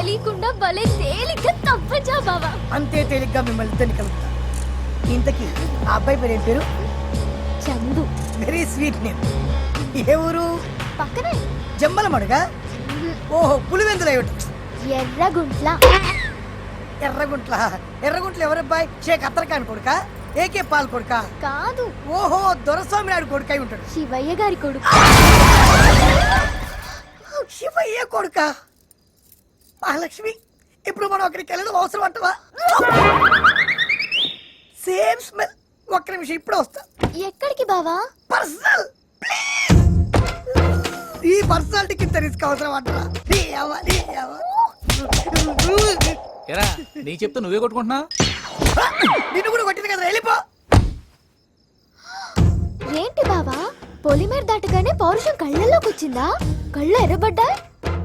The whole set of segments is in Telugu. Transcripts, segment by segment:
తెలియకుండా భలే తేలిగ్గా తప్పచా బావా. అంతే తేలిగ్గా మిమ్మల్ని ఇద్దరిని కలుపుతా. ఇంతకీ ఆ అబ్బాయి పేరు ఏం పేరు? చందు. Very sweet name. ఏ ఊరు? పక్కనే జమ్మల మడుగా. ఓహో, పులివెందులు అయ్యి ఉంటుంది. ఎర్రగుంట్ల. ఎర్రగుంట్ల. ఎర్రగుంట్ల ఎవరబ్బాయి? షేక్ అత్తరకాన్ కొడుకా? ఏకే పాల్ కొడుకా? కాదు, ఓహో, దొరస్వామి నాయుడు కొడుకు అయి ఉంటాడు. శివయ్య గారి కొడుకు. శివయ్య కొడుకా? మహాలక్ష్మి, ఇప్పుడు మనం అక్కడికి వెళ్ళడం అవసరం అంటవా? Same smell. ఒక్క నిమిషం, ఇప్పుడే వస్తా. ఎక్కడికి బావా? పర్సనల్. ఈ పర్సనాలిటీకి ఇంత రిస్క్ అవసరం అంటారా? ఎరా నీ చెప్తే నువ్వే కొట్టుకుంటున్నా? నిన్ను కూడా కొట్టింది కదా, వెళ్ళిపో. ఏంటి బావా, పొలిమేర దాటగానే పౌరుషం కళ్ళల్లోకి వచ్చిందా? కళ్ళు ఎర్రబడ్డా?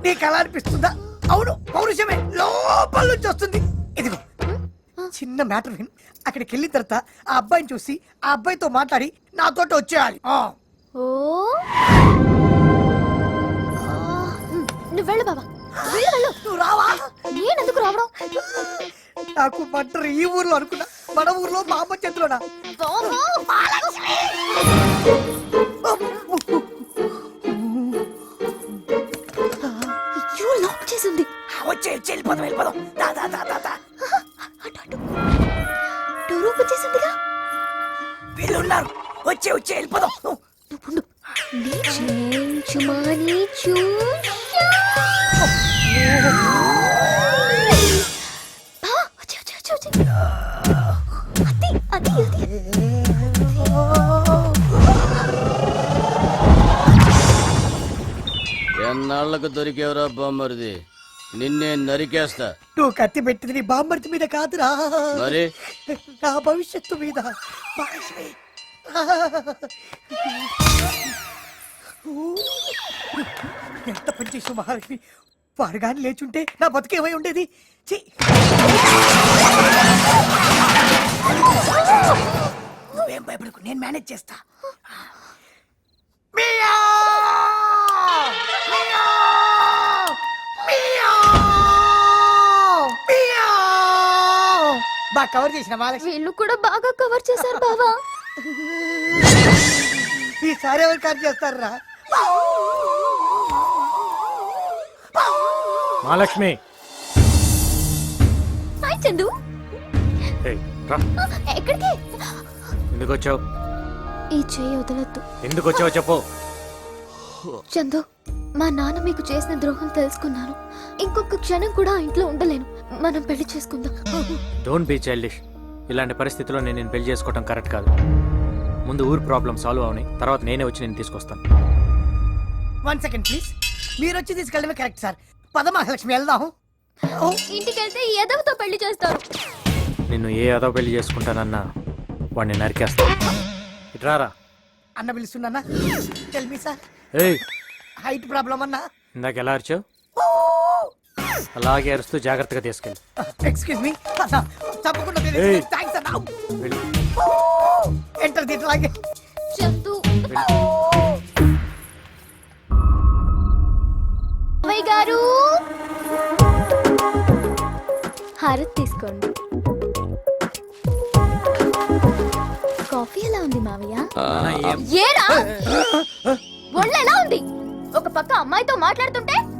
నీ కళ అనిపిస్తుందా? అవును, పౌరుషమే లోపల నుంచి వస్తుంది. ఇదిగో చిన్న మ్యాటర్ విన్. అక్కడికి వెళ్ళిన తర్వాత ఆ అబ్బాయిని చూసి ఆ అబ్బాయితో మాట్లాడి నాతోటి వచ్చేయాలి. ఓ నువ్వు వెళ్ళు బావా, వెళ్ళు. నువ్వు రావా? నేనెందుకు రావడం? నాకు బట్టర్ ఈ ఊర్లో అనుకున్నా, మన ఊర్లో మా అమ్మ చేతిలోనా? అయ్యో, లాక్ చేసింది. వచ్చే వెళ్ళిపోదాం, వెళ్ళిపోదాం. దా, దా, దా, దా, దా. అటు డోర్ ఓపెన్ చేసిందిగా. వీళ్ళున్నారు. వచ్చే వెళ్ళిపోదాం. నువ్వు చుమాని చూ. ఎన్నాళ్లకు దొరికేవరా బామ్మరిది, నిన్నే నరికేస్తా. నువ్వు కత్తి పెట్టింది నీ బామ్మర్తి మీద కాదురా, మరి నా భవిష్యత్తు మీద. మహాలక్ష్మి, ఎంత పని చేసావు మహాలక్ష్మి. వాడు కానీ లేచుంటే నా బతుకేమై ఉండేది. ఛీ! నువ్వేం భయపడకు, నేను మేనేజ్ చేస్తా. మియావ్! మియావ్! మియావ్! మియావ్! బాగా కవర్ చేసిన మహాలక్ష్మి. వీళ్ళు కూడా బాగా కవర్ చేశారు బావా. ఈసారి ఎవరు కవర్ చేస్తారా? మహాలక్ష్మి, హాయ్ చందు. ఎక్కడికి? ఎందుకు వచ్చావు? ఈ చెయ్యి వదలొద్దు. ఎందుకు వచ్చావు చెప్పు. చందు, మా నాన్న మీకు చేసిన ద్రోహం తెలుసుకున్నాను. ఇంకొక క్షణం కూడా ఆ ఇంట్లో ఉండలేను. మనం పెళ్లి చేసుకుందాం. Don't be childish. ఇలాంటి పరిస్థితిలో నేను పెళ్లి చేసుకోవడం కరెక్ట్ కాదు. ముందు ఊరు ప్రాబ్లం సాల్వ్ అవని, తర్వాత నేనే వచ్చి నేను తీసుకొస్తాను. 1 సెకండ్ ప్లీజ్. మీరు వచ్చి తీసుకెళ్ళడమే కరెక్ట్ సార్. పద మహాలక్ష్మి, వెళ్దాం. ఇంటికి వెళ్తే ఎదవతో పెళ్లి చేస్తారు. నిన్ను ఏ అదో పెళ్లి చేసుకుంటానన్నా వాడిని నరికేస్తా. ఇట్రారా. అన్న పిలుస్తున్నా. Tell me sir. ఏయ్, హైట్ ప్రాబ్లం అన్నా. ఇందాక ఎలా అరిచావు? అలాగే అరుస్తూ జాగ్రత్తగా తీసుకెళ్ళి. Excuse me. తప్పకుండా ఏయ్. థ్యాంక్స్ అన్నా. వెళ్ళు. ఎంటర్ తీట్లాగే. చందు, వెళ్ళు. అమ్మాయి గారు, హారతి తీసుకోండి. కాఫీ ఎలా ఉంది మావయ్య? ఏరా ఒళ్ళు ఎలా ఉంది? ఒక పక్క అమ్మాయితో మాట్లాడుతుంటే